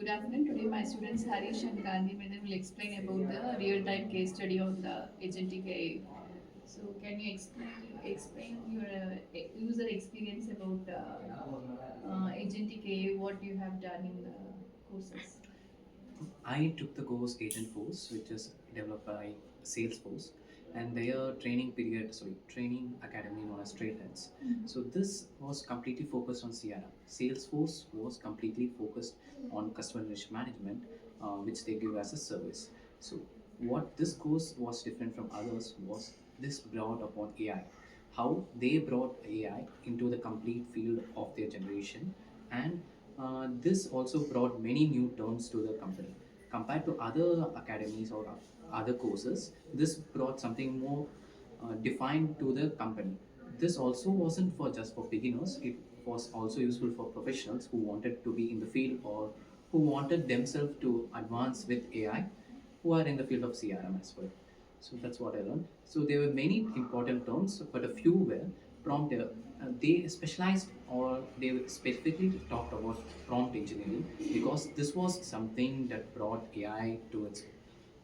Good afternoon. Today, my students Harish and Gandhi Medan will explain about the real-time case study on the Agentic AI. So, can you explain your user experience about Agentic AI? What you have done in the courses? I took the course Agent Force, which is developed by Salesforce, and their training academy known as Trailheads. So this was completely focused on CRM. Salesforce was completely focused on customer relationship management, which they give as a service. So what this course was different from others was this brought upon AI. How they brought AI into the complete field of their generation, and this also brought many new terms to the company compared to other academies or other courses. This brought something more defined to the company. This also wasn't for just for beginners, it was also useful for professionals who wanted to be in the field or who wanted themselves to advance with AI, who are in the field of CRM as well. So that's what I learned. So there were many important terms, but a few were prompt. They specialized or they specifically talked about prompt engineering because this was something that brought AI to its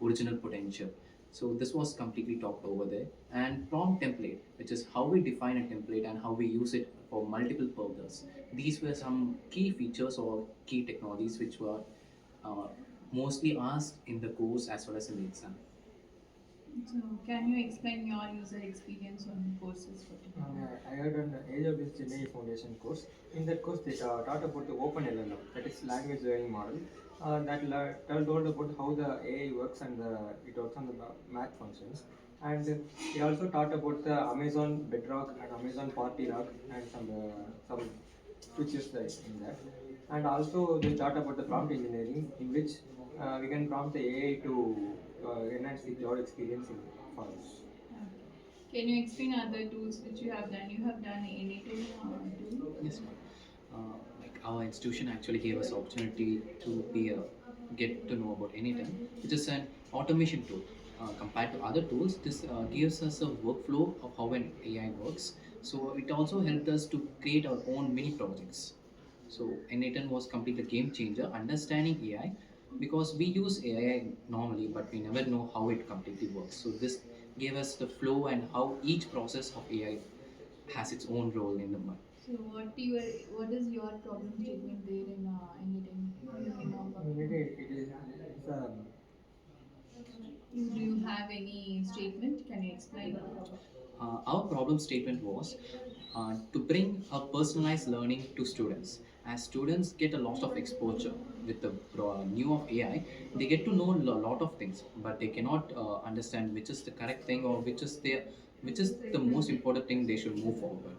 original potential. So this was completely talked over there. And prompt template, which is how we define a template and how we use it for multiple purposes. These were some key features or key technologies which were uh, mostly asked in the course as well as in the exam. So, can you explain your user experience on courses for today? I had an AWS Chennai Foundation course. In that course, they taught about the Open LLM, that is language learning model. Told about how the AI works and it works on the math functions. And they also taught about the Amazon Bedrock and Amazon Party Rock and some features in that. And also they taught about the prompt engineering, in which we can prompt the AI to enhance the cloud experience for us. Can you explain other tools which you have done? You have done anything tool? Yes, ma'am. Like our institution actually gave us opportunity to be a get to know about Anytime, which is an automation tool. Compared to other tools, this gives us a workflow of how an AI works. So it also helped us to create our own mini projects. So Anytime was completely a game changer, understanding AI, because we use AI normally, but we never know how it completely works. So this gave us the flow and how each process of AI has its own role in the mind. So what is your problem statement there in anything? You can know about It is do you have any statement? Can you explain? Our problem statement was to bring a personalized learning to students. As students get a lot of exposure with the new of AI, they get to know a lot of things, but they cannot understand which is the correct thing or which is the most important thing they should move forward.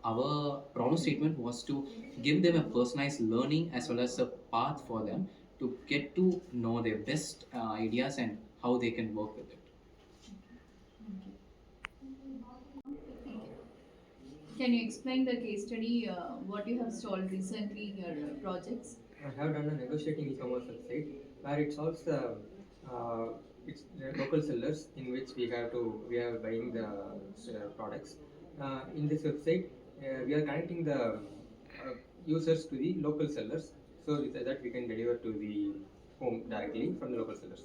Our problem statement was to give them a personalized learning as well as a path for them to get to know their best ideas and how they can work with it. Thank you. Thank you. Can you explain the case study? What you have solved recently in your projects? I have done a negotiating e-commerce website where it solves the it's the local sellers in which we are buying the products. In this website, we are connecting the users to the local sellers, so that we can deliver to the home directly from the local sellers.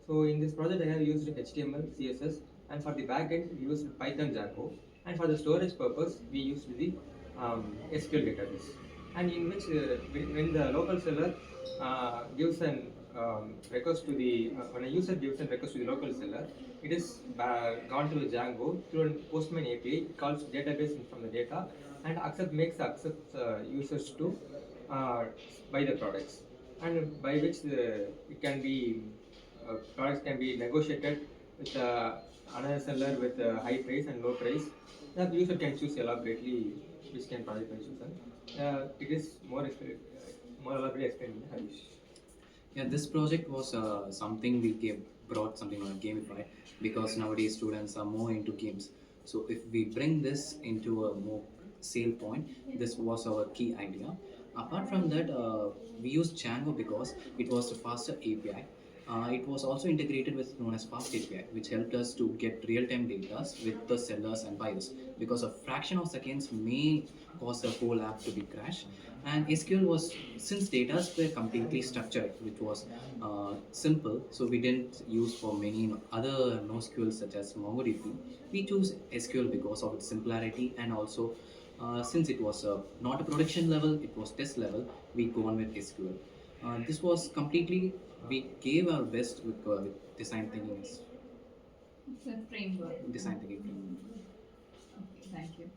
So in this project, I have used HTML, CSS, and for the backend, we used Python, Django, and for the storage purpose, we used the SQL database. And in which, when the local seller gives an request to the when a user gives a request to the local seller, it is gone to the Django through a Postman API. It calls database from the data and accepts users to uh, buy the products, and by which it can be products can be negotiated with another seller with a high price and low price. The user can choose elaborately which can product by chosen. It is more elaborately explained in Harish. Yeah, this project was something we gave brought something on gamify because nowadays students are more into games. So if we bring this into a more sale point, this was our key idea. Apart from that, we used Django because it was a faster API. It was also integrated with known as Fast API, which helped us to get real-time data with the sellers and buyers. Because a fraction of seconds may cause the whole app to be crashed. And SQL was, since data were completely structured, which was simple, so we didn't use for many other NoSQL such as MongoDB. We choose SQL because of its simplicity, and also since it was not a production level, it was test level. We go on with SQL. This was completely, we gave our best with design thinking, It's a framework. design thinking framework. Okay, thank you.